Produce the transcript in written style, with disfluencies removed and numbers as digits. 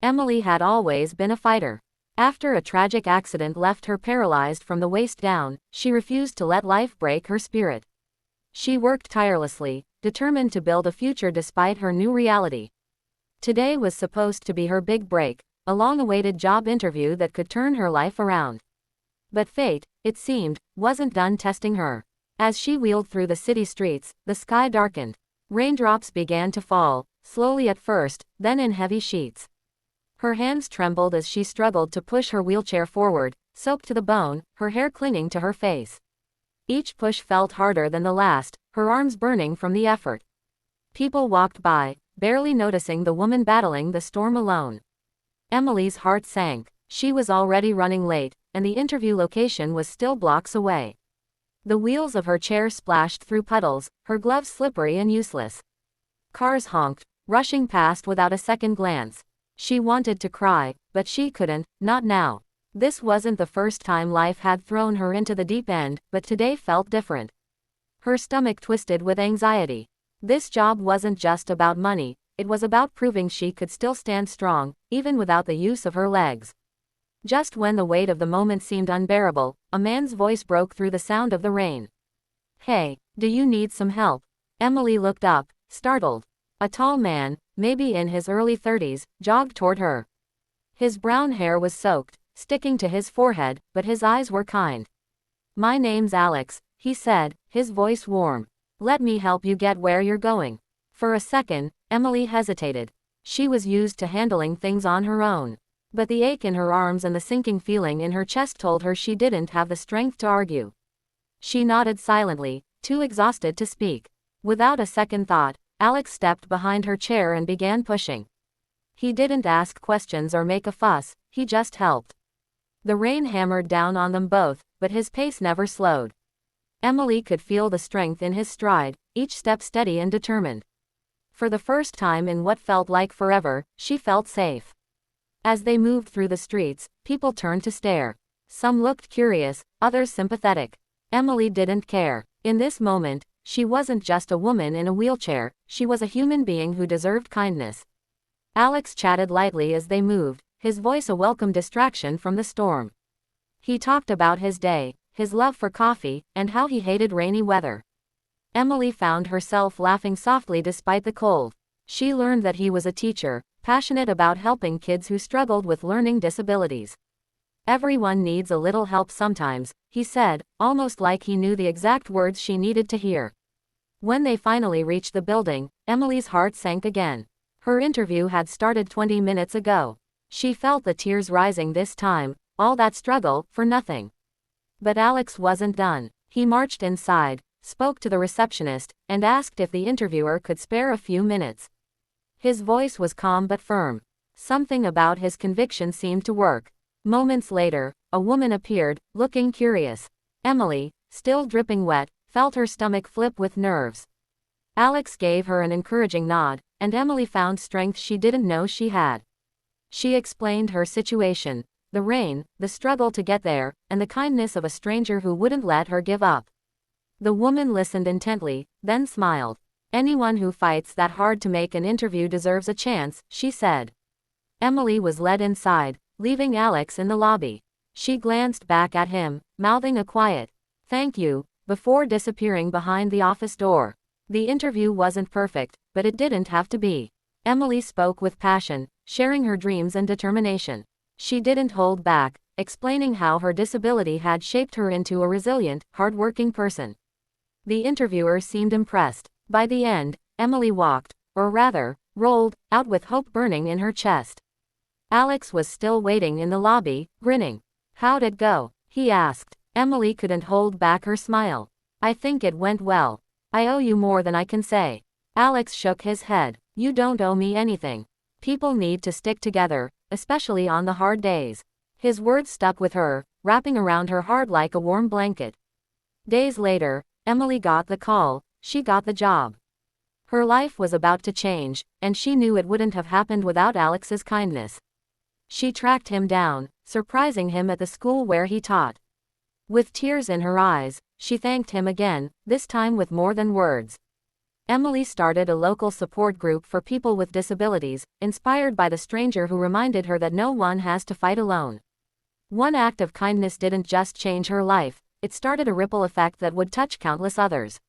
Emily had always been a fighter. After a tragic accident left her paralyzed from the waist down, she refused to let life break her spirit. She worked tirelessly, determined to build a future despite her new reality. Today was supposed to be her big break, a long-awaited job interview that could turn her life around. But fate, it seemed, wasn't done testing her. As she wheeled through the city streets, the sky darkened. Raindrops began to fall, slowly at first, then in heavy sheets. Her hands trembled as she struggled to push her wheelchair forward, soaked to the bone, her hair clinging to her face. Each push felt harder than the last, her arms burning from the effort. People walked by, barely noticing the woman battling the storm alone. Emily's heart sank. She was already running late, and the interview location was still blocks away. The wheels of her chair splashed through puddles, her gloves slippery and useless. Cars honked, rushing past without a second glance. She wanted to cry, but she couldn't, not now. This wasn't the first time life had thrown her into the deep end, but today felt different. Her stomach twisted with anxiety. This job wasn't just about money, it was about proving she could still stand strong, even without the use of her legs. Just when the weight of the moment seemed unbearable, a man's voice broke through the sound of the rain. "Hey, do you need some help?" Emily looked up, startled. A tall man, maybe in his early 30s, jogged toward her. His brown hair was soaked, sticking to his forehead, but his eyes were kind. "My name's Alex," he said, his voice warm. "Let me help you get where you're going." For a second, Emily hesitated. She was used to handling things on her own. But the ache in her arms and the sinking feeling in her chest told her she didn't have the strength to argue. She nodded silently, too exhausted to speak. Without a second thought, Alex stepped behind her chair and began pushing. He didn't ask questions or make a fuss, he just helped. The rain hammered down on them both, but his pace never slowed. Emily could feel the strength in his stride, each step steady and determined. For the first time in what felt like forever, she felt safe. As they moved through the streets, people turned to stare. Some looked curious, others sympathetic. Emily didn't care. In this moment, she wasn't just a woman in a wheelchair, she was a human being who deserved kindness. Alex chatted lightly as they moved, his voice a welcome distraction from the storm. He talked about his day, his love for coffee, and how he hated rainy weather. Emily found herself laughing softly despite the cold. She learned that he was a teacher, passionate about helping kids who struggled with learning disabilities. "Everyone needs a little help sometimes," he said, almost like he knew the exact words she needed to hear. When they finally reached the building, Emily's heart sank again. Her interview had started 20 minutes ago. She felt the tears rising this time, all that struggle, for nothing. But Alex wasn't done. He marched inside, spoke to the receptionist, and asked if the interviewer could spare a few minutes. His voice was calm but firm. Something about his conviction seemed to work. Moments later, a woman appeared, looking curious. Emily, still dripping wet, felt her stomach flip with nerves. Alex gave her an encouraging nod, and Emily found strength she didn't know she had. She explained her situation, the rain, the struggle to get there, and the kindness of a stranger who wouldn't let her give up. The woman listened intently, then smiled. "Anyone who fights that hard to make an interview deserves a chance," she said. Emily was led inside, leaving Alex in the lobby. She glanced back at him, mouthing a quiet, "Thank you," before disappearing behind the office door. The interview wasn't perfect, but it didn't have to be. Emily spoke with passion, sharing her dreams and determination. She didn't hold back, explaining how her disability had shaped her into a resilient, hardworking person. The interviewer seemed impressed. By the end, Emily walked, or rather, rolled, out with hope burning in her chest. Alex was still waiting in the lobby, grinning. "How'd it go?" he asked. Emily couldn't hold back her smile. "I think it went well. I owe you more than I can say." Alex shook his head. "You don't owe me anything. People need to stick together, especially on the hard days." His words stuck with her, wrapping around her heart like a warm blanket. Days later, Emily got the call. She got the job. Her life was about to change, and she knew it wouldn't have happened without Alex's kindness. She tracked him down, surprising him at the school where he taught. With tears in her eyes, she thanked him again, this time with more than words. Emily started a local support group for people with disabilities, inspired by the stranger who reminded her that no one has to fight alone. One act of kindness didn't just change her life, it started a ripple effect that would touch countless others.